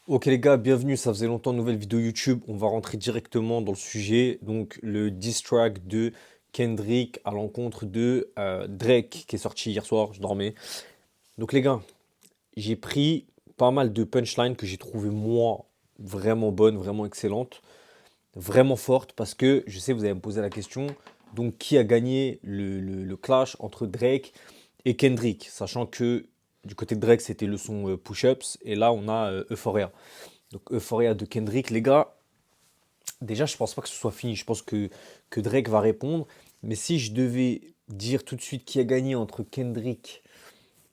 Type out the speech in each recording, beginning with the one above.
Ok les gars, bienvenue, ça faisait longtemps, nouvelle vidéo YouTube, on va rentrer directement dans le sujet, donc le diss track de Kendrick à l'encontre de Drake qui est sorti hier soir, je dormais. Donc les gars, j'ai pris pas mal de punchlines que j'ai trouvé moi vraiment bonnes, vraiment excellentes, vraiment fortes parce que je sais vous allez me poser la question, donc qui a gagné le clash entre Drake et Kendrick, sachant que du côté de Drake c'était le son Push-Ups et là on a Euphoria. Donc Euphoria de Kendrick, les gars, déjà je pense pas que ce soit fini, je pense que Drake va répondre, mais si je devais dire tout de suite qui a gagné entre Kendrick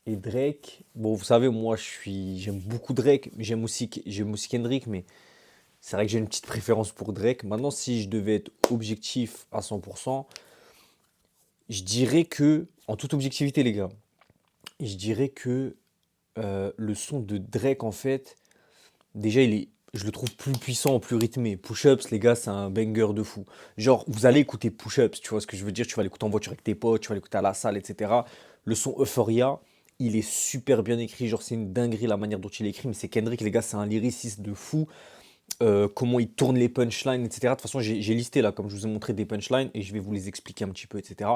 et Drake, bon vous savez moi j'aime beaucoup Drake, mais j'aime aussi Kendrick, mais c'est vrai que j'ai une petite préférence pour Drake. Maintenant si je devais être objectif à 100%, je dirais que, en toute objectivité les gars, je dirais que le son de Drake en fait, déjà, je le trouve plus puissant, plus rythmé. Push-Ups, les gars, c'est un banger de fou. Genre, vous allez écouter Push-Ups, tu vois ce que je veux dire? Tu vas l'écouter en voiture avec tes potes, tu vas l'écouter à la salle, etc. Le son Euphoria, il est super bien écrit. Genre, c'est une dinguerie la manière dont il est écrit. Mais c'est Kendrick, les gars, c'est un lyriciste de fou. Comment il tourne les punchlines, etc. De toute façon, j'ai listé là, comme je vous ai montré des punchlines, et je vais vous les expliquer un petit peu, etc.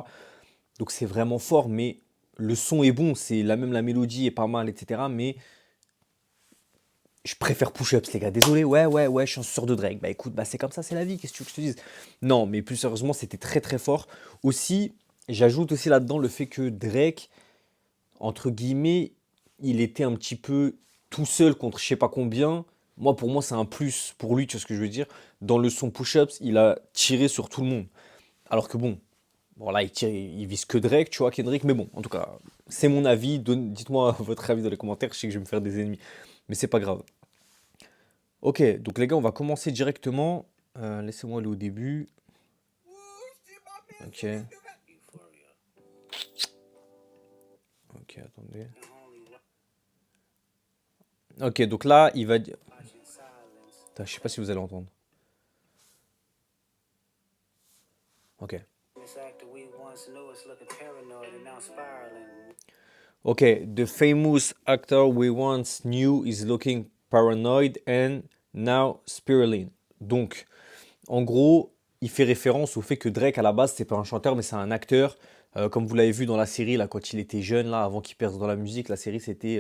Donc, c'est vraiment fort, mais le son est bon. C'est la mélodie est pas mal, etc. Mais je préfère push-ups, les gars. Désolé, ouais, je suis un suceur de Drake. Bah écoute, bah c'est comme ça, c'est la vie. Qu'est-ce que tu veux que je te dise? Non, mais plus sérieusement, c'était très très fort. Aussi, j'ajoute aussi là-dedans le fait que Drake, entre guillemets, il était un petit peu tout seul contre je sais pas combien. Moi, pour moi, c'est un plus pour lui, tu vois ce que je veux dire? Dans le son push-ups, il a tiré sur tout le monde. Alors que bon là, il vise que Drake, tu vois, Kendrick. Mais bon, en tout cas, c'est mon avis. Dites-moi votre avis dans les commentaires. Je sais que je vais me faire des ennemis, mais c'est pas grave. Ok, donc les gars, on va commencer directement. Laissez-moi aller au début. Ok, ok, attendez. Ok, donc là, il va dire. Putain, je sais pas si vous allez entendre. Ok. Ok, the famous actor we once knew is looking paranoid and now spiraling. Donc, en gros, il fait référence au fait que Drake, à la base, c'est pas un chanteur, mais c'est un acteur. Comme vous l'avez vu dans la série, là, quand il était jeune, là, avant qu'il perce dans la musique, la série, c'était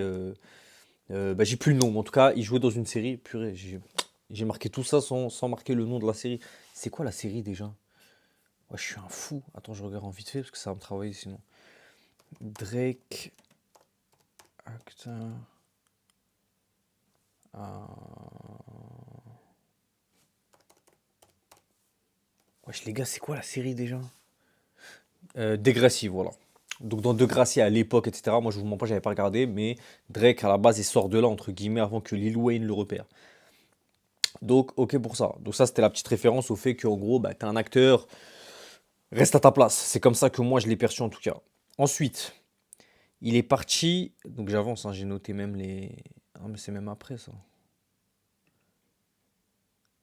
bah, j'ai plus le nom, mais en tout cas, il jouait dans une série. Purée, j'ai marqué tout ça sans marquer le nom de la série. C'est quoi la série déjà? Ouais, je suis un fou. Attends, je regarde en vite fait parce que ça va me travailler sinon. Drake, acteur. Wesh, les gars, c'est quoi la série déjà? Degrassi, voilà. Donc dans Degrassi à l'époque, etc. Moi, je vous mens pas, j'avais pas regardé, mais Drake, à la base, il sort de là, entre guillemets, avant que Lil Wayne le repère. Donc, ok pour ça. Donc ça, c'était la petite référence au fait qu'en gros, bah, t'es un acteur, reste à ta place. C'est comme ça que moi, je l'ai perçu en tout cas. Ensuite, il est parti. Donc j'avance, hein, j'ai noté même les. Ah, mais c'est même après ça.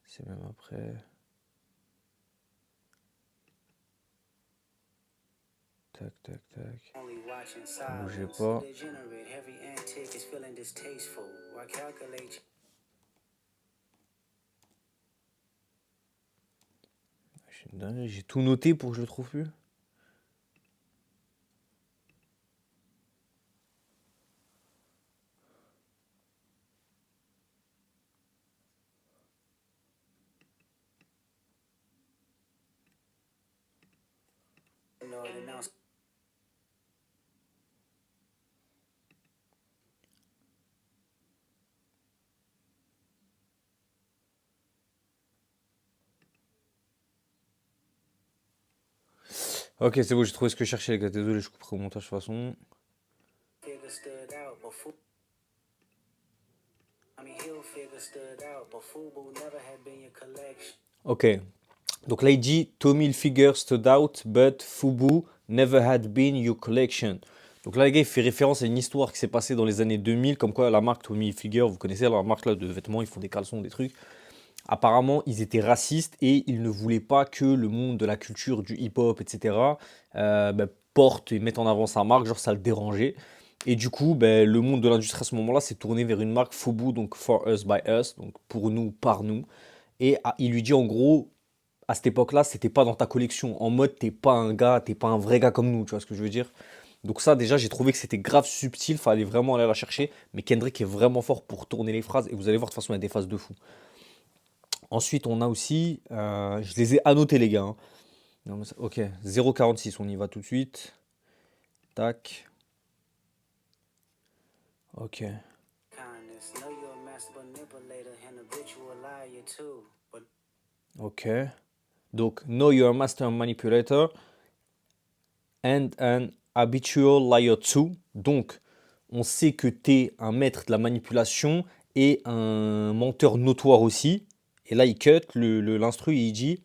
C'est même après. Tac, tac, tac. Bougez pas. J'ai tout noté pour que je le trouve plus. Ok, c'est bon, j'ai trouvé ce que je cherchais, les gars. Désolé, je couperai au montage de toute façon. Ok. Donc là, il dit Tommy Hilfiger stood out, but Fubu never had been your collection. Donc là, les gars, il fait référence à une histoire qui s'est passée dans les années 2000, comme quoi la marque Tommy Hilfiger, vous connaissez la marque là de vêtements, ils font des caleçons, des trucs. Apparemment, ils étaient racistes et ils ne voulaient pas que le monde de la culture, du hip-hop, etc., bah, porte et mette en avant sa marque, genre ça le dérangeait. Et du coup, ben, le monde de l'industrie à ce moment-là s'est tourné vers une marque Fubu, donc For Us by Us, donc pour nous, par nous. Et il lui dit en gros, à cette époque-là, c'était pas dans ta collection. En mode, t'es pas un gars, t'es pas un vrai gars comme nous, tu vois ce que je veux dire? Donc ça, déjà, j'ai trouvé que c'était grave subtil, fallait vraiment aller la chercher. Mais Kendrick est vraiment fort pour tourner les phrases, et vous allez voir, de toute façon, il y a des phases de fou. Ensuite, on a aussi, je les ai annotés, les gars, hein. Non, ok, 0,46, on y va tout de suite. Tac, ok, ok. Donc, know you're a master manipulator and an habitual liar too. Donc, on sait que t'es un maître de la manipulation et un menteur notoire aussi. Et là, il cut l'instru et il dit.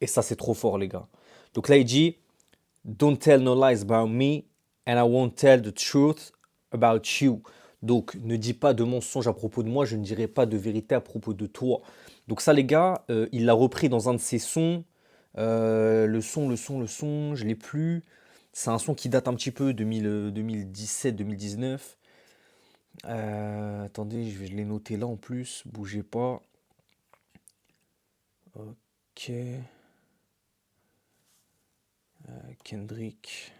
Et ça, c'est trop fort, les gars. Donc là, il dit Don't tell no lies about me and I won't tell the truth about you. Donc, ne dis pas de mensonges à propos de moi, je ne dirai pas de vérité à propos de toi. Donc ça, les gars, il l'a repris dans un de ses sons. Le son, je l'ai plus. C'est un son qui date un petit peu, 2017-2019. Attendez, je l'ai noté là en plus, bougez pas. Ok. Kendrick.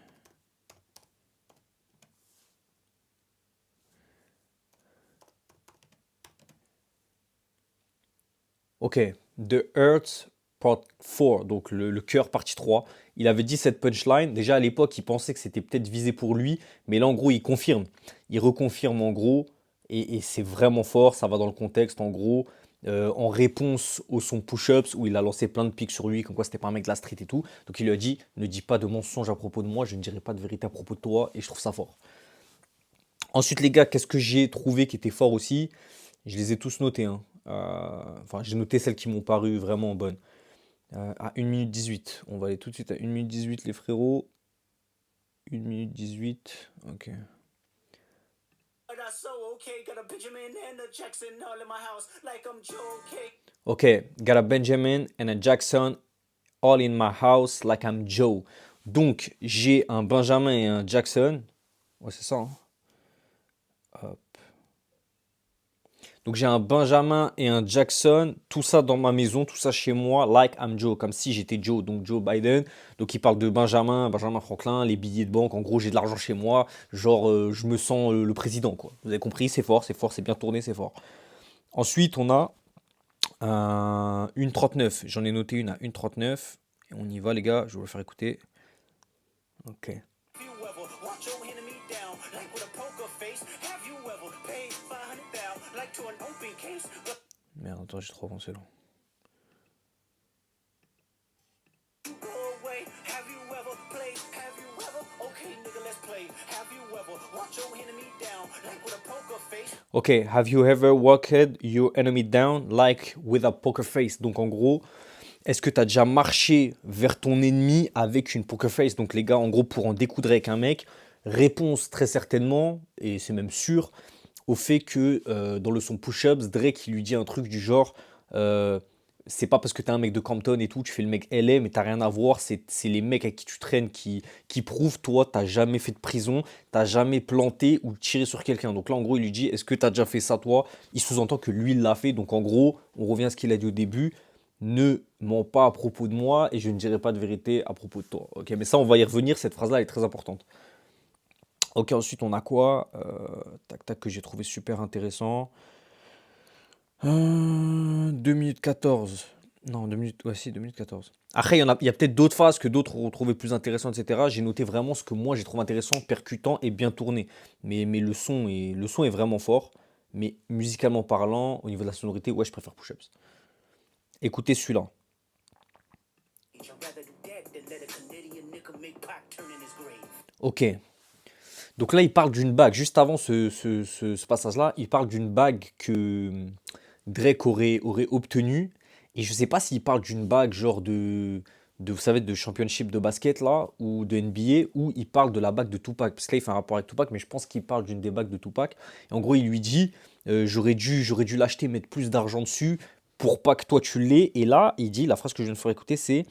Ok, The Earth Part 4, donc le cœur partie 3. Il avait dit cette punchline. Déjà à l'époque, il pensait que c'était peut-être visé pour lui, mais là en gros, il confirme. Il reconfirme en gros, et c'est vraiment fort. Ça va dans le contexte en gros. En réponse au son Push-Ups, où il a lancé plein de pics sur lui, comme quoi c'était pas un mec de la street et tout. Donc il lui a dit ne dis pas de mensonges à propos de moi, je ne dirai pas de vérité à propos de toi, et je trouve ça fort. Ensuite, les gars, qu'est-ce que j'ai trouvé qui était fort aussi? Je les ai tous notés, hein. Enfin, j'ai noté celles qui m'ont paru vraiment bonnes. À 1 minute 18. On va aller tout de suite à 1 minute 18, les frérots. 1 minute 18. Ok. Ok. Got a Benjamin and a Jackson all in my house like I'm Joe. Donc, j'ai un Benjamin et un Jackson. Ouais, c'est ça, hein. Donc j'ai un Benjamin et un Jackson, tout ça dans ma maison, tout ça chez moi, like I'm Joe, comme si j'étais Joe, donc Joe Biden. Donc il parle de Benjamin, Benjamin Franklin, les billets de banque, en gros j'ai de l'argent chez moi, genre je me sens le président quoi. Vous avez compris, c'est fort, c'est bien tourné, c'est fort. Ensuite on a une 39, j'en ai noté une à une 39, et on y va les gars, je vais vous le faire écouter. Ok. Merde, attends, j'ai trop avancé là. Ok, have you ever walked your enemy down like with a poker face? Donc en gros, est-ce que tu as déjà marché vers ton ennemi avec une poker face? Donc les gars, en gros, pour en découdre avec un mec, réponse très certainement, et c'est même sûr, au fait que dans le son Push-Ups, Drake il lui dit un truc du genre euh, c'est pas parce que t'es un mec de Compton et tout, tu fais le mec LA, mais t'as rien à voir, c'est les mecs avec qui tu traînes qui prouvent, toi, t'as jamais fait de prison, t'as jamais planté ou tiré sur quelqu'un. Donc là, en gros, il lui dit est-ce que t'as déjà fait ça, toi? Il sous-entend que lui, il l'a fait. Donc en gros, on revient à ce qu'il a dit au début ne mens pas à propos de moi et je ne dirai pas de vérité à propos de toi. Ok, mais ça, on va y revenir. Cette phrase-là elle est très importante. Ok, ensuite, on a quoi tac, tac, que j'ai trouvé super intéressant. 2 minutes 14. Non, 2 minutes, ouais, si, 2 minutes 14. Après, il y a peut-être d'autres phases que d'autres ont trouvé plus intéressantes, etc. J'ai noté vraiment ce que moi j'ai trouvé intéressant, percutant et bien tourné. Mais le son est vraiment fort. Mais musicalement parlant, au niveau de la sonorité, ouais, je préfère Push-Ups. Écoutez celui-là. Ok. Donc là, il parle d'une bague. Juste avant ce passage-là, il parle d'une bague que Drake aurait obtenue. Et je sais pas s'il parle d'une bague genre vous savez, de championship de basket là, ou de NBA, ou il parle de la bague de Tupac. Parce que là, il fait un rapport avec Tupac, mais je pense qu'il parle d'une des bagues de Tupac. Et en gros, il lui dit, j'aurais dû l'acheter, mettre plus d'argent dessus, pour pas que toi tu l'aies. Et là, il dit, la phrase que je viens de faire écouter, c'est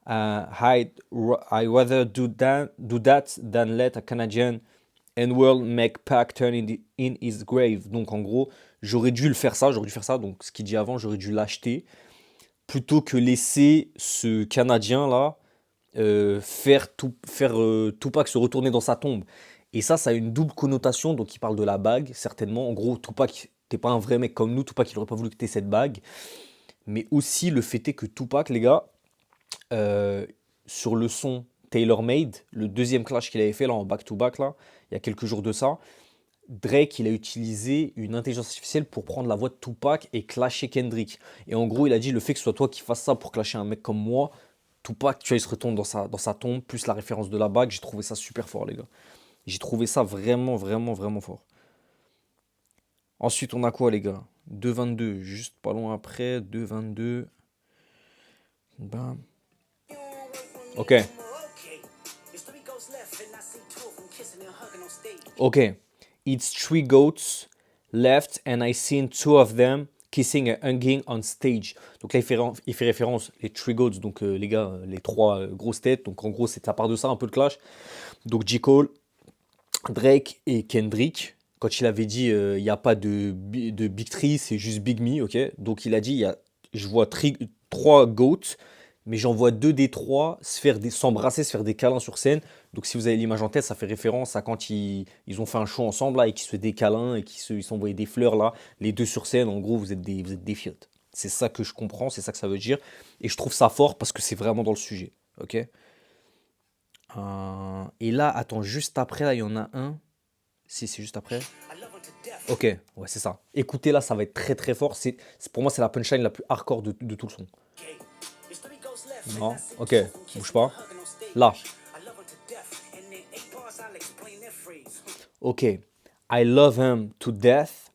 I rather do that than let a Canadian and world make Pac turn in his grave. Donc en gros, j'aurais dû faire ça. Donc ce qu'il dit avant, j'aurais dû l'acheter plutôt que laisser ce Canadien là faire Tupac se retourner dans sa tombe. Et ça a une double connotation. Donc il parle de la bague, certainement. En gros, Tupac, t'es pas un vrai mec comme nous. Tupac, il aurait pas voulu que t'aies cette bague. Mais aussi le fait est que Tupac, les gars, sur le son Tailor Made, le deuxième clash qu'il avait fait là en back-to-back, là, il y a quelques jours de ça, Drake, il a utilisé une intelligence artificielle pour prendre la voix de Tupac et clasher Kendrick. Et en gros, il a dit le fait que ce soit toi qui fasses ça pour clasher un mec comme moi, Tupac, tu vois, il se retourne dans sa tombe, plus la référence de la bague, j'ai trouvé ça super fort, les gars. J'ai trouvé ça vraiment, vraiment, vraiment fort. Ensuite, on a quoi, les gars? 2,22, juste pas loin après, 2,22. Bam. Ok. Ok. It's three goats left and I seen two of them kissing and hugging on stage. Donc là, il fait référence, les three goats, donc les gars, les trois grosses têtes. Donc en gros, c'est à part de ça, un peu de clash. Donc J. Cole, Drake et Kendrick. Quand il avait dit, il n'y a pas de Big Three, c'est juste Big Me, ok? Donc il a dit, je vois trois goats, mais j'en vois deux des trois s'embrasser, se faire des câlins sur scène. Donc si vous avez l'image en tête, ça fait référence à quand ils ont fait un show ensemble là, et qu'ils se faisaient des câlins et ils s'envoyaient des fleurs là, les deux sur scène. En gros, vous êtes des fiottes. C'est ça que je comprends, c'est ça que ça veut dire. Et je trouve ça fort parce que c'est vraiment dans le sujet, ok? Et là, attends, juste après, là, il y en a un. Si, c'est juste après. Ok, ouais, c'est ça. Écoutez, là, ça va être très très fort. Pour moi, c'est la punchline la plus hardcore de tout le son. Non, ok, bouge pas. Là. Ok. I love him to death,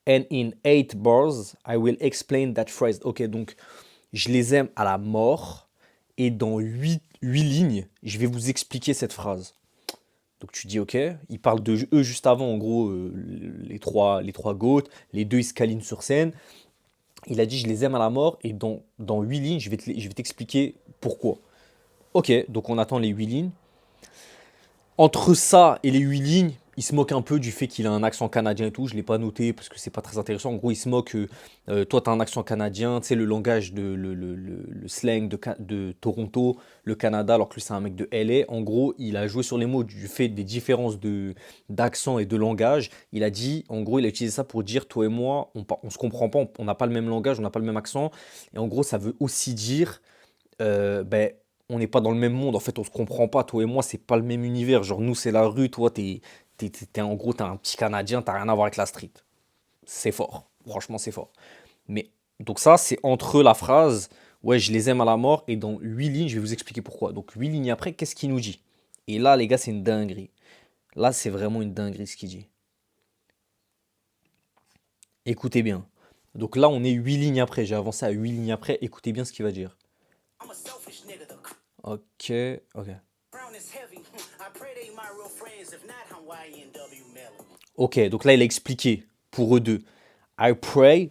and in 8 bars, I will explain that phrase. Ok, donc, je les aime à la mort, et dans 8 lignes, je vais vous expliquer cette phrase. Donc tu dis ok, il parle de eux juste avant, en gros, les trois goats, les deux ils se câlinent sur scène. Il a dit je les aime à la mort et dans 8 lignes, je vais t'expliquer pourquoi. Ok, donc on attend les 8 lignes. Entre ça et les 8 lignes, il se moque un peu du fait qu'il a un accent canadien et tout. Je ne l'ai pas noté parce que c'est pas très intéressant. En gros, il se moque, toi, tu as un accent canadien, tu sais, le langage, le slang de Toronto, le Canada, alors que lui, c'est un mec de LA. En gros, il a joué sur les mots du fait des différences d'accent et de langage. Il a dit, en gros, il a utilisé ça pour dire, toi et moi, on se comprend pas, on n'a pas le même langage, on n'a pas le même accent. Et en gros, ça veut aussi dire, ben, on n'est pas dans le même monde, en fait, on se comprend pas. Toi et moi, c'est pas le même univers. Genre, nous, c'est la rue, toi, en gros, t'es un petit Canadien, t'as rien à voir avec la street. C'est fort. Franchement, c'est fort. Mais, donc ça, c'est entre la phrase, ouais, je les aime à la mort, et dans 8 lignes, je vais vous expliquer pourquoi. Donc, 8 lignes après, qu'est-ce qu'il nous dit? Et là, les gars, c'est une dinguerie. Là, c'est vraiment une dinguerie ce qu'il dit. Écoutez bien. Donc là, on est 8 lignes après. J'ai avancé à 8 lignes après. Écoutez bien ce qu'il va dire. Ok, ok. Ok, donc là, il a expliqué pour eux deux. I pray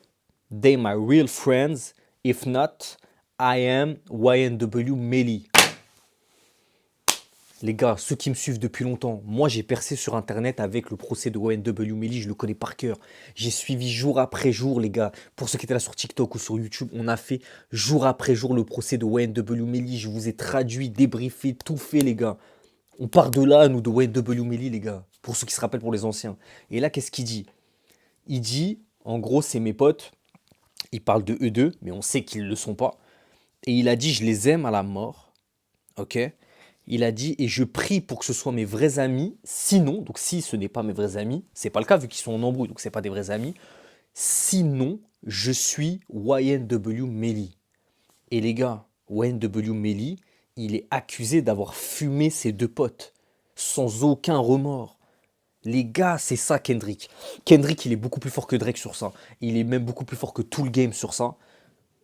they my real friends. If not, I am YNW Melly. Les gars, ceux qui me suivent depuis longtemps, moi j'ai percé sur internet avec le procès de YNW Melly, je le connais par cœur. J'ai suivi jour après jour, les gars. Pour ceux qui étaient là sur TikTok ou sur YouTube, on a fait jour après jour le procès de YNW Melly. Je vous ai traduit, débriefé, tout fait, les gars. On part de là, nous, de YNW Melly, les gars. Pour ceux qui se rappellent, pour les anciens. Et là, qu'est-ce qu'il dit? Il dit, en gros, c'est mes potes. Il parle de eux deux, mais on sait qu'ils ne le sont pas. Et il a dit, je les aime à la mort. Ok? Il a dit, et je prie pour que ce soit mes vrais amis. Sinon, donc si ce n'est pas mes vrais amis, c'est pas le cas vu qu'ils sont en embrouille, donc c'est pas des vrais amis. Sinon, je suis YNW Melly. Et les gars, YNW Melly, il est accusé d'avoir fumé ses deux potes, sans aucun remords. Les gars, c'est ça Kendrick. Kendrick, il est beaucoup plus fort que Drake sur ça. Il est même beaucoup plus fort que tout le game sur ça.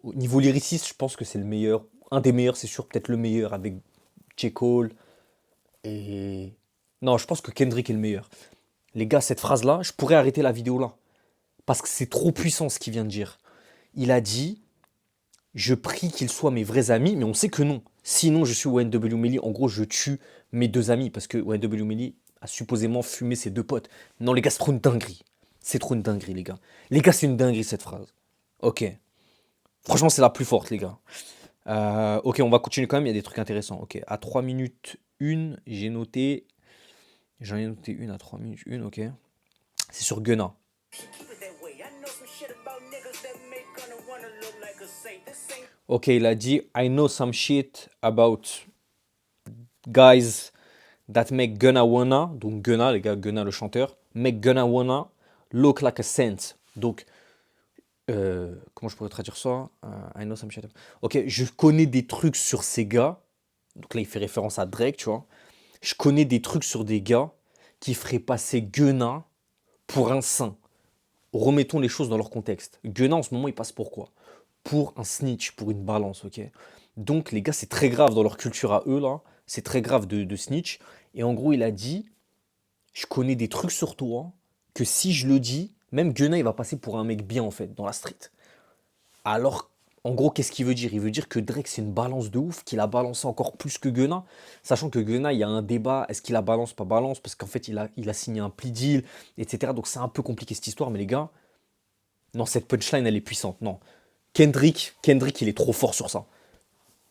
Au niveau lyriciste, je pense que c'est le meilleur. Un des meilleurs, c'est sûr, peut-être le meilleur avec J. Cole. Et... Non, je pense que Kendrick est le meilleur. Les gars, cette phrase-là, je pourrais arrêter la vidéo là. Parce que c'est trop puissant ce qu'il vient de dire. Il a dit, Je prie qu'ils soient mes vrais amis, mais on sait que non. Sinon, je suis ONW Melly. En gros, je tue mes deux amis parce que ONW Melly a supposément fumé ses deux potes. Non, les gars, c'est trop une dinguerie. C'est trop une dinguerie, les gars. Les gars, c'est une dinguerie cette phrase. Ok. Franchement, c'est la plus forte, les gars. Ok, on va continuer quand même. Il y a des trucs intéressants. Ok, à 3 minutes 1, j'ai noté. J'en ai noté une à 3 minutes 1, ok. C'est sur Gunna. Ok, il a dit I know some shit about guys that make Gunna wanna, donc Gunna, les gars, Gunna le chanteur, make Gunna wanna look like a saint. Donc, comment je pourrais traduire ça? I know some shit. Ok, je connais des trucs sur ces gars. Donc là, il fait référence à Drake, tu vois. Je connais des trucs sur des gars qui feraient passer Gunna pour un saint. Remettons les choses dans leur contexte. Gunna, en ce moment, il passe pour quoi? Pour un snitch, pour une balance, ok? Donc, les gars, c'est très grave dans leur culture à eux, là. C'est très grave de snitch. Et en gros, il a dit, je connais des trucs sur toi que si je le dis, même Gunna, il va passer pour un mec bien, en fait, dans la street. Alors, en gros, qu'est-ce qu'il veut dire? Il veut dire que Drake, c'est une balance de ouf, qu'il a balancé encore plus que Gunna. Sachant que Gunna, il y a un débat, est-ce qu'il a balance, pas balance? Parce qu'en fait, il a signé un plea deal, etc. Donc, c'est un peu compliqué cette histoire, mais les gars, non, cette punchline, elle est puissante. Non. Kendrick, il est trop fort sur ça.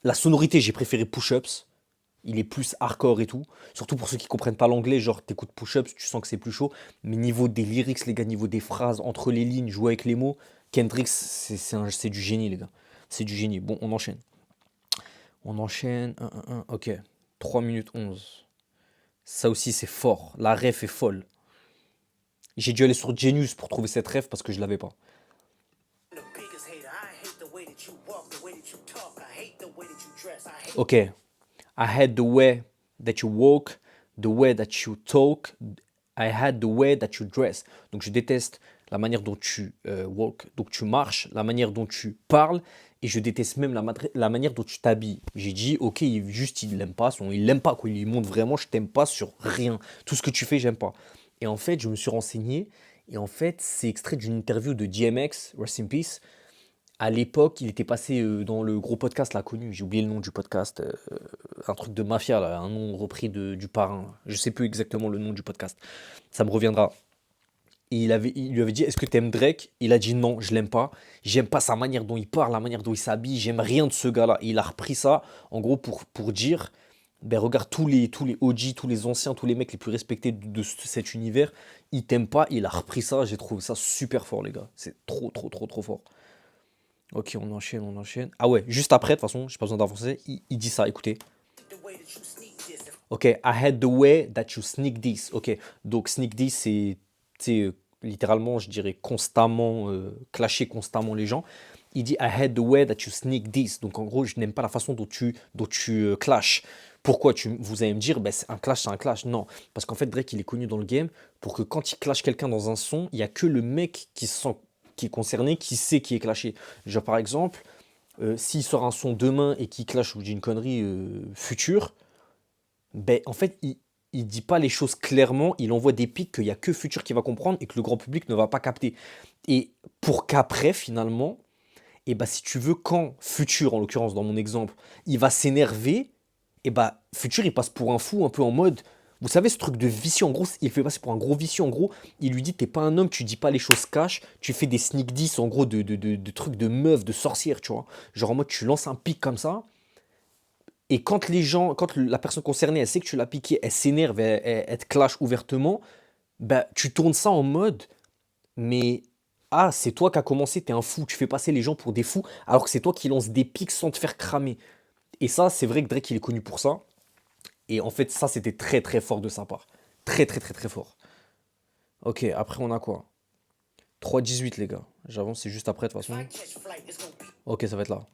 La sonorité, j'ai préféré Push-Ups. Il est plus hardcore et tout. Surtout pour ceux qui comprennent pas l'anglais, genre t'écoutes Push-Ups, tu sens que c'est plus chaud. Mais niveau des lyrics, les gars, niveau des phrases, entre les lignes, jouer avec les mots, Kendrick, c'est du génie, les gars. C'est du génie. Bon, on enchaîne. On enchaîne. Ok. 3 minutes 11. Ça aussi, c'est fort. La ref est folle. J'ai dû aller sur Genius pour trouver cette ref parce que je l'avais pas. Ok. I had the way that you walk, the way that you talk, I had the way that you dress. Donc je déteste la manière dont tu walk, donc tu marches, la manière dont tu parles, et je déteste même la manière dont tu t'habilles. J'ai dit, ok, juste il l'aime pas, il l'aime pas, quoi. Il lui montre vraiment, je t'aime pas sur rien. Tout ce que tu fais, j'aime pas. Et en fait, je me suis renseigné, et en fait, c'est extrait d'une interview de DMX, Rest in Peace. À l'époque, il était passé dans le gros podcast là connu, j'ai oublié le nom du podcast, un truc de mafia là, un nom repris du parrain. Je sais plus exactement le nom du podcast. Ça me reviendra. Et il lui avait dit, est-ce que t'aimes Drake? Il a dit non, je l'aime pas. J'aime pas sa manière dont il parle, la manière dont il s'habille. J'aime rien de ce gars-là. Et il a repris ça, en gros, pour dire, ben regarde tous les OG, tous les anciens, tous les mecs les plus respectés de cet univers, ils t'aiment pas. Il a repris ça. J'ai trouvé ça super fort, les gars. C'est trop, trop, trop, trop fort. Ok, on enchaîne, on enchaîne. Ah ouais, juste après, de toute façon, j'ai pas besoin d'avancer. Il dit ça, écoutez. Ok, I had the way that you sneak this. Ok, donc sneak this, c'est littéralement, je dirais, constamment, clasher constamment les gens. Il dit I had the way that you sneak this. Donc en gros, je n'aime pas la façon dont tu clashes. Pourquoi vous allez me dire, ben, c'est un clash, c'est un clash. Non, parce qu'en fait, Drake, il est connu dans le game pour que quand il clash quelqu'un dans un son, il n'y a que le mec qui est concerné, qui sait qui est clashé. Genre par exemple, s'il sort un son demain et qu'il clash, ou j'ai une connerie future, ben, en fait, il dit pas les choses clairement, il envoie des pics qu'il y a que Future qui va comprendre et que le grand public ne va pas capter. Et pour qu'après, finalement, et bah, si tu veux, quand Future, en l'occurrence dans mon exemple, il va s'énerver, et bah Future il passe pour un fou, un peu en mode. Vous savez, ce truc de vicieux, en gros, il fait passer pour un gros vicieux, en gros, il lui dit, t'es pas un homme, tu dis pas les choses cash, tu fais des sneak diss, en gros, de trucs de meufs, de sorcières, tu vois. Genre en mode, tu lances un pic comme ça, et quand les gens, quand la personne concernée, elle sait que tu l'as piqué, elle s'énerve, elle te clash ouvertement, bah, tu tournes ça en mode, mais ah, c'est toi qui as commencé, t'es un fou, tu fais passer les gens pour des fous, alors que c'est toi qui lances des pics sans te faire cramer. Et ça, c'est vrai que Drake, il est connu pour ça. Et en fait, ça, c'était très très fort de sa part. Très très très très fort. Ok, après, on a quoi? 3-18, les gars. J'avance, c'est juste après, de toute façon. Ok, ça va être là.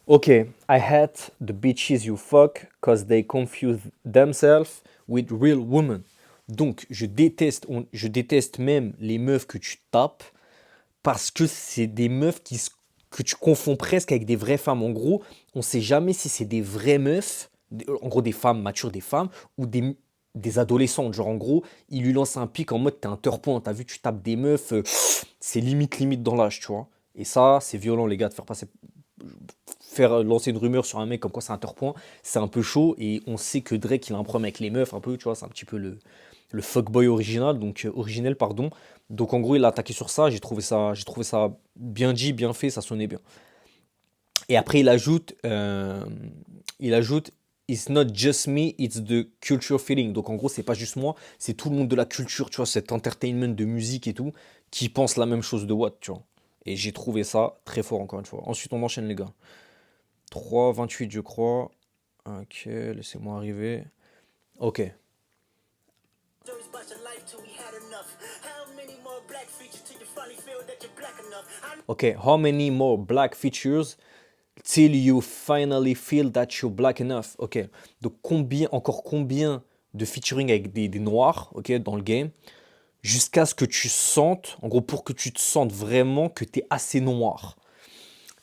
Ok, I hate the bitches you fuck cause they confuse themselves with real women. Donc, je déteste même les meufs que tu tapes parce que c'est des meufs que tu confonds presque avec des vraies femmes. En gros, on sait jamais si c'est des vraies meufs, en gros des femmes matures, des femmes, ou des adolescentes. Genre, en gros, il lui lance un pic en mode t'es un turpoint, t'as vu, tu tapes des meufs, c'est limite dans l'âge, tu vois. Et ça, c'est violent, les gars, de faire passer, faire lancer une rumeur sur un mec comme quoi c'est un turpoint, c'est un peu chaud. Et on sait que Drake, il a un problème avec les meufs, un peu, tu vois, c'est un petit peu le fuckboy original, donc originel, pardon. Donc en gros, il a attaqué sur ça, j'ai trouvé ça bien dit, bien fait, ça sonnait bien. Et après, il ajoute, It's not just me, it's the culture feeling. Donc en gros, c'est pas juste moi, c'est tout le monde de la culture, tu vois, cet entertainment de musique et tout, qui pense la même chose de Watt, tu vois. Et j'ai trouvé ça très fort, encore une fois. Ensuite, on enchaîne, les gars. 3,28, je crois. Ok, laissez-moi arriver. Ok. Ok, how many more black features till you finally feel that you're black enough? Ok, donc encore combien de featuring avec des noirs, ok, dans le game, jusqu'à ce que tu sentes, en gros, pour que tu te sentes vraiment que tu es assez noir.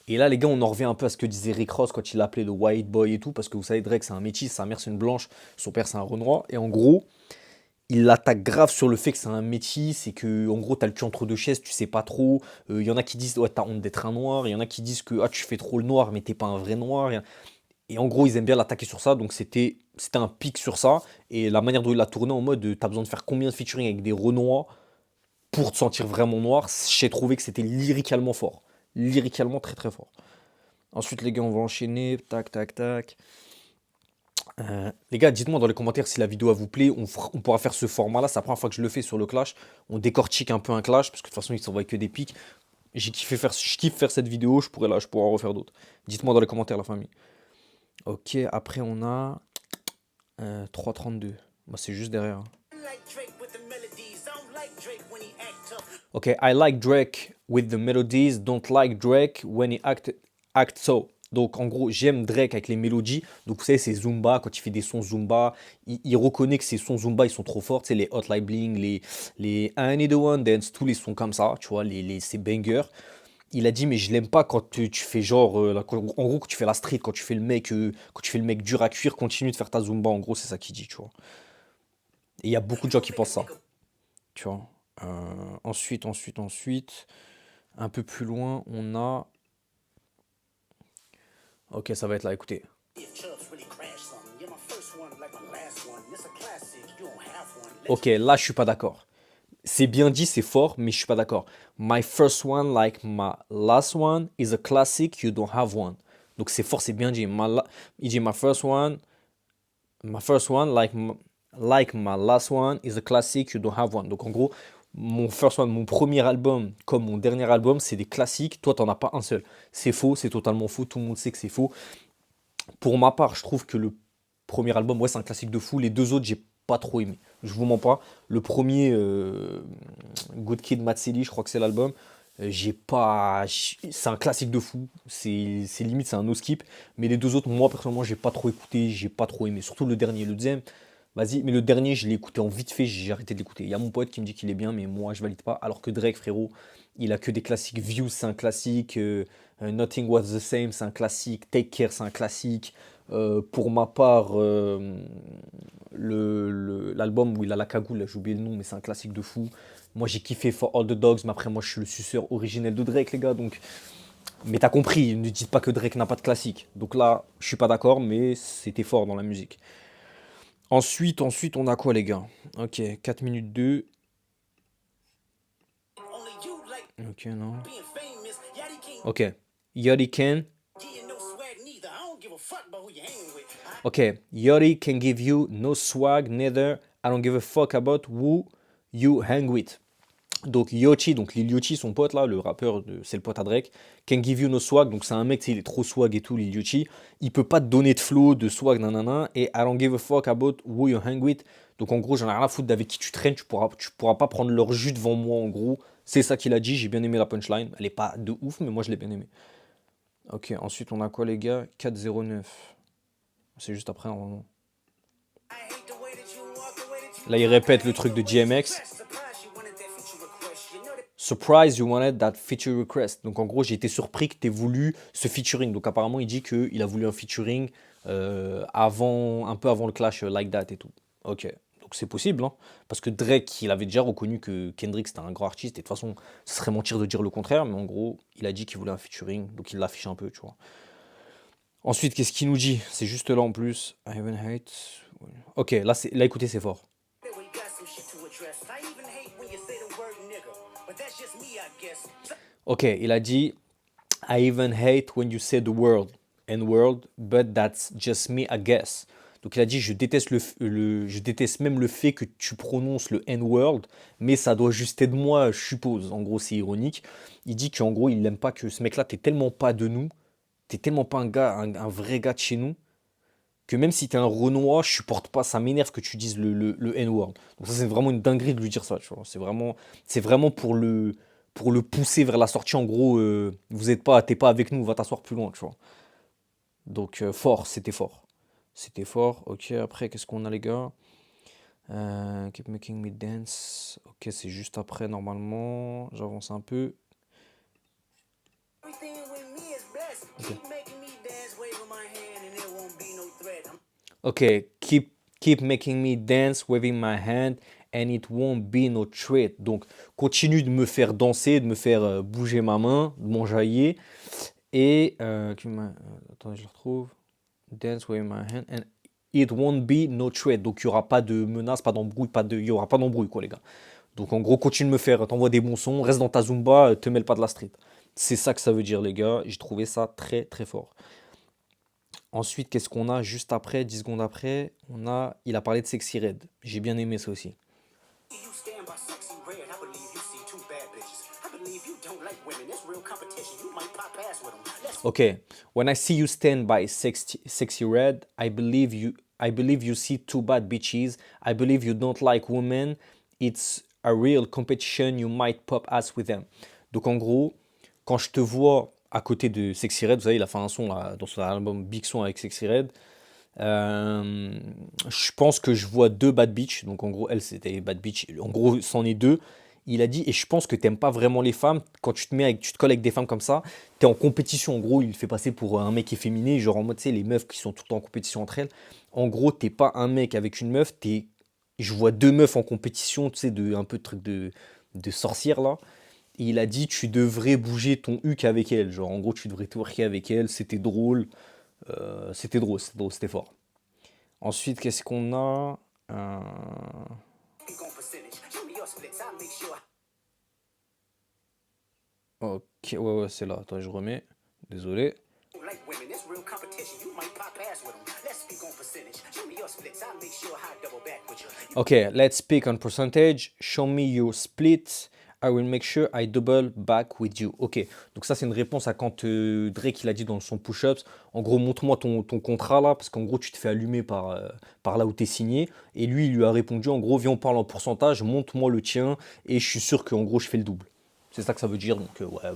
Et là, les gars, on en revient un peu à ce que disait Rick Ross quand il l'appelait le white boy et tout, parce que vous savez, Drake, c'est un métis, sa mère, c'est une blanche, son père, c'est un renoir. Et en gros, il l'attaque grave sur le fait que c'est un métis et que, en gros, t'as le cul entre deux chaises, tu sais pas trop. Il y en a qui disent, ouais, t'as honte d'être un noir. Il y en a qui disent que, ah, tu fais trop le noir, mais t'es pas un vrai noir. Et en gros, ils aiment bien l'attaquer sur ça, donc c'était un pic sur ça. Et la manière dont il l'a tourné en mode, t'as besoin de faire combien de featuring avec des renois pour te sentir vraiment noir, j'ai trouvé que c'était lyricalement fort. Lyricalement très très fort. Ensuite, les gars, on va enchaîner. Tac, tac, tac. Les gars, dites-moi dans les commentaires si la vidéo vous plaît. On pourra faire ce format-là. C'est la première fois que je le fais sur le clash. On décortique un peu un clash, parce que de toute façon, il ne s'envoie que des pics. Je kiffe faire cette vidéo. Je pourrais en refaire d'autres. Dites-moi dans les commentaires, la famille. Ok, après, on a 3,32. Bah, c'est juste derrière, hein. Ok, I like Drake with the melodies, don't like Drake when he act so. Donc en gros, j'aime Drake avec les mélodies. Donc vous savez, c'est Zumba, quand il fait des sons Zumba, il reconnaît que ces sons Zumba, ils sont trop forts. Tu sais, les Hotline Bling, les I Need a One Dance, tous les sons comme ça, tu vois, ces bangers. Il a dit, mais je l'aime pas quand tu fais genre, en gros, quand tu fais la street, quand tu fais le mec dur à cuire, continue de faire ta Zumba. En gros, c'est ça qu'il dit, tu vois. Et il y a beaucoup de gens qui pensent ça, tu vois. Ensuite, un peu plus loin, on a. Ok, ça va être là, écoutez. Ok, là, je suis pas d'accord. C'est bien dit, c'est fort, mais je suis pas d'accord. My first one, like my last one, is a classic, you don't have one. Donc c'est fort, c'est bien dit. Il dit my first one, like my last one, is a classic, you don't have one. Donc en gros, mon first one, mon premier album, comme mon dernier album, c'est des classiques. Toi, t'en as pas un seul. C'est faux, c'est totalement faux. Tout le monde sait que c'est faux. Pour ma part, je trouve que le premier album, ouais, c'est un classique de fou. Les deux autres, j'ai pas trop aimé. Je vous mens pas. Le premier, Good Kid, Mad City, je crois que c'est l'album. J'ai pas. C'est un classique de fou. C'est limite, c'est un no skip. Mais les deux autres, moi, personnellement, j'ai pas trop écouté. J'ai pas trop aimé. Surtout le dernier. Le deuxième, vas-y. Mais le dernier, je l'ai écouté en vite fait. J'ai arrêté de l'écouter. Il y a mon pote qui me dit qu'il est bien, mais moi, je valide pas. Alors que Drake, frérot, il a que des classiques. Views, c'est un classique. Nothing Was the Same, c'est un classique. Take Care, c'est un classique. Pour ma part, l'album où il a la cagoule, là, j'ai oublié le nom, mais c'est un classique de fou. Moi, j'ai kiffé For All the Dogs, mais après, moi, je suis le suceur originel de Drake, les gars. Donc, mais t'as compris, ne dites pas que Drake n'a pas de classique. Donc là, je suis pas d'accord, mais c'était fort dans la musique. Ensuite, on a quoi, les gars? Ok, 4 minutes 2. Ok, non. Ok, Yachty Can. Ok, Yachty can give you no swag, neither. I don't give a fuck about who you hang with. Donc Yachty, donc Lil Yachty, son pote là, le rappeur, c'est le pote à Drake, can give you no swag, donc c'est un mec, tu sais, il est trop swag et tout, Lil Yachty, il peut pas te donner de flow, de swag, nanana, et I don't give a fuck about who you hang with, donc en gros, j'en ai rien à foutre d'avec qui tu traînes, tu pourras pas prendre leur jus devant moi, en gros, c'est ça qu'il a dit, j'ai bien aimé la punchline, elle est pas de ouf, mais moi je l'ai bien aimé. Ok, ensuite on a quoi les gars? 4,09, c'est juste après, normalement. Là, il répète le truc de DMX. Surprise, you wanted that feature request. Donc en gros, j'ai été surpris que tu aies voulu ce featuring. Donc apparemment, il dit qu'il a voulu un featuring un peu avant le clash Like That et tout. Ok. Donc Donc c'est possible, hein. Parce que Drake, il avait déjà reconnu que Kendrick c'était un grand artiste, et de toute façon, ce serait mentir de dire le contraire, mais en gros, il a dit qu'il voulait un featuring, donc il l'affiche un peu, tu vois. Ensuite, qu'est-ce qu'il nous dit? C'est juste là en plus. I even hate. Ok, là, là écoutez, c'est fort. Ok, il a dit I even hate when you say the word N-word, but that's just me, I guess. Donc il a dit je déteste je déteste même le fait que tu prononces le N-word, mais ça doit juste être de moi, je suppose. En gros, c'est ironique. Il dit qu'en gros, il n'aime pas que ce mec-là, t'es tellement pas de nous, t'es tellement pas un gars, un vrai gars de chez nous, que même si t'es un Renoir, je supporte pas, ça m'énerve que tu dises le N-word. Donc ça, c'est vraiment une dinguerie de lui dire ça, tu vois. C'est vraiment pour le pousser vers la sortie. En gros, t'es pas avec nous, va t'asseoir plus loin, tu vois. Donc fort, c'était fort. C'était fort. Ok, après, qu'est-ce qu'on a, les gars? Keep making me dance. Ok, c'est juste après, normalement. J'avance un peu. Ok. Ok, keep making me dance, waving my hand, and it won't be no treat. Donc, continue de me faire danser, de me faire bouger ma main, de m'enjailler. Et, attendez, je le retrouve. Dance, waving my hand, and it won't be no treat. Donc, il n'y aura pas de menace, pas d'embrouille, il y aura pas d'embrouille, quoi, les gars. Donc, en gros, continue de me faire, t'envoies des bons sons, reste dans ta Zumba, te mêle pas de la street. C'est ça que ça veut dire, les gars. J'ai trouvé ça très, très fort. Ensuite, qu'est-ce qu'on a juste après, 10 secondes après? Il a parlé de Sexy Red. J'ai bien aimé ça aussi. Ok. When I see you stand by sexy red, I believe you see two bad bitches. I believe you don't like women. It's a real competition. You might pop ass with them. Donc en gros, quand je te vois à côté de Sexy Red, vous savez, il a fait un son là, dans son album Big Son avec Sexy Red. Je pense que je vois deux bad bitch. Donc en gros, elle c'était bad bitch. En gros, c'en est deux. Il a dit, et je pense que t'aimes pas vraiment les femmes. Quand tu te colles avec des femmes comme ça, t'es en compétition. En gros, il fait passer pour un mec efféminé, genre en mode, tu sais, les meufs qui sont tout le temps en compétition entre elles. En gros, t'es pas un mec avec une meuf, je vois deux meufs en compétition, tu sais, un peu de truc de sorcière là. Et il a dit, tu devrais bouger ton huc avec elle. Genre, en gros, tu devrais twerker avec elle. C'était drôle. C'était fort. Ensuite, qu'est-ce qu'on a? Ok, ouais, c'est là. Attends, je remets. Désolé. Ok, let's speak on percentage. Show me your split. I will make sure I double back with you. Ok, donc ça c'est une réponse à quand Drake il a dit dans son push-ups. En gros, montre-moi ton contrat là, parce qu'en gros tu te fais allumer par là où t'es signé. Et lui il lui a répondu en gros, viens on parle en pourcentage, montre-moi le tien et je suis sûr qu'en gros je fais le double. C'est ça que ça veut dire, donc ouais,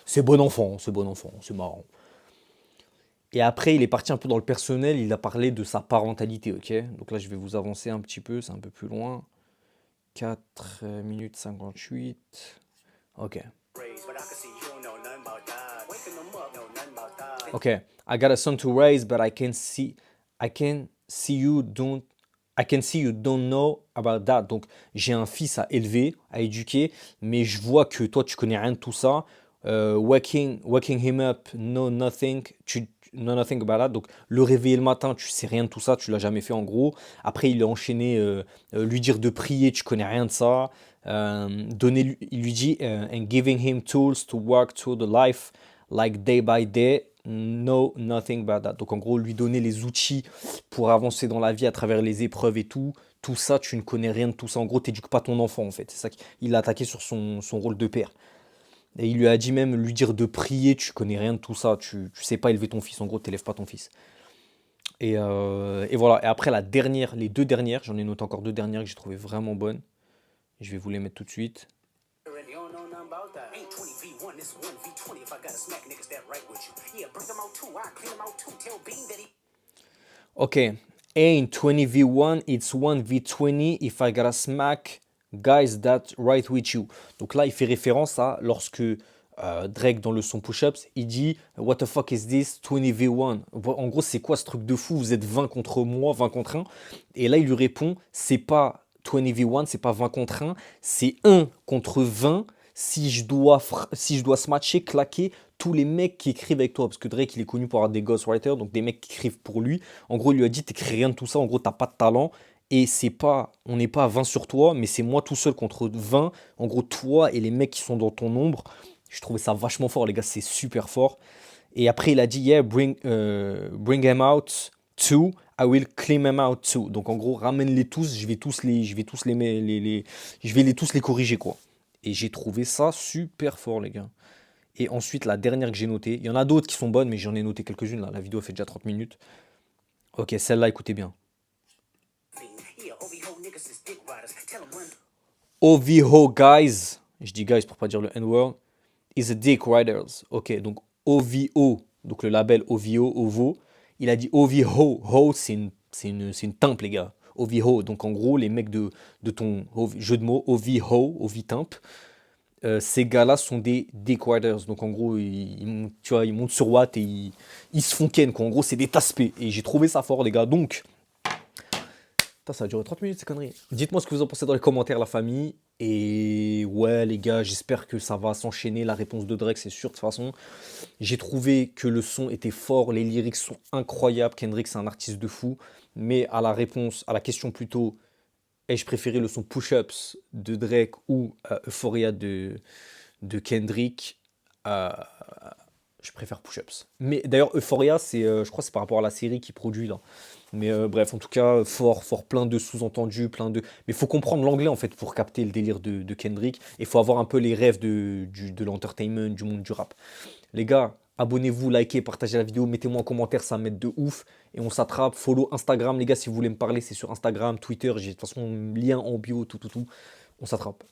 c'est bon enfant, c'est marrant. Et après, il est parti un peu dans le personnel, il a parlé de sa parentalité, ok? Donc là, je vais vous avancer un petit peu, c'est un peu plus loin. 4 minutes 58. Ok. Ok. I got a son to raise, but I can see you don't, I can see you don't know about that. Donc, j'ai un fils à élever, à éduquer, mais je vois que toi, tu connais rien de tout ça. Waking him up, know nothing about that. Donc, le réveiller le matin, tu sais rien de tout ça, tu l'as jamais fait en gros. Après, il a enchaîné, lui dire de prier, tu connais rien de ça. Il lui dit, and giving him tools to work through the life, like day by day, know nothing about that. Donc, en gros, lui donner les outils pour avancer dans la vie à travers les épreuves et tout. Tout ça, tu ne connais rien de tout ça. En gros, t'éduques pas ton enfant, en fait. C'est ça qu'il a attaqué sur son rôle de père. Et il lui a dit même, lui dire de prier, tu connais rien de tout ça, tu sais pas élever ton fils, en gros, t'élèves pas ton fils. Et voilà, et après les deux dernières, j'en ai noté encore deux dernières que j'ai trouvé vraiment bonnes. Je vais vous les mettre tout de suite. Ok, ain't 20v1, it's 1v20 if I gotta smack guys that right with you. Donc là, il fait référence à lorsque Drake dans le son Push-Ups, il dit What the fuck is this 20v1? En gros, c'est quoi ce truc de fou? Vous êtes 20 contre moi, 20 contre un. Et là, il lui répond c'est pas 20v1, c'est pas 20 contre un, c'est 1 contre 20 si je dois smatcher, claquer tous les mecs qui écrivent avec toi. Parce que Drake, il est connu pour avoir des ghostwriters, donc des mecs qui écrivent pour lui. En gros, il lui a dit t'écris rien de tout ça, en gros, t'as pas de talent. Et c'est pas, on n'est pas à 20 sur toi, mais c'est moi tout seul contre 20. En gros, toi et les mecs qui sont dans ton ombre. Je trouvais ça vachement fort, les gars, c'est super fort. Et après, il a dit, yeah, bring him out too, I will clean him out too. Donc en gros, ramène-les tous, je vais les tous les corriger, quoi. Et j'ai trouvé ça super fort, les gars. Et ensuite, la dernière que j'ai notée, il y en a d'autres qui sont bonnes, mais j'en ai noté quelques-unes, là. La vidéo fait déjà 30 minutes. Ok, celle-là, écoutez bien. OVO, guys. Je dis guys pour pas dire le N-word. Is a dick riders. Ok, donc OVO, donc le label OVO, OVO, il a dit OVO. Ho, c'est une timpe, les gars. OVO, donc en gros, les mecs de ton jeu de mots, OVO, OV-timpe, ces gars-là sont des dick riders. Donc en gros, tu vois, ils montent sur Watt et ils se font ken, quoi. En gros, c'est des taspés. Et j'ai trouvé ça fort, les gars. Donc, putain, ça a duré 30 minutes, ces conneries. Dites-moi ce que vous en pensez dans les commentaires, la famille. Et ouais, les gars, j'espère que ça va s'enchaîner. La réponse de Drake, c'est sûr, de toute façon. J'ai trouvé que le son était fort, les lyrics sont incroyables. Kendrick, c'est un artiste de fou. Mais à la réponse, à la question plutôt, ai-je préféré le son Push-Ups de Drake ou Euphoria de Kendrick? euh, je préfère Push-Ups. Mais d'ailleurs, Euphoria, je crois que c'est par rapport à la série qui produit là. Mais bref, en tout cas, fort, fort, plein de sous-entendus, plein de. Mais il faut comprendre l'anglais en fait pour capter le délire de Kendrick. Et il faut avoir un peu les rêves de l'entertainment, du monde du rap. Les gars, abonnez-vous, likez, partagez la vidéo, mettez-moi en commentaire, ça m'aide de ouf. Et on s'attrape. Follow Instagram, les gars, si vous voulez me parler, c'est sur Instagram, Twitter. J'ai de toute façon lien en bio, tout, tout, tout. On s'attrape.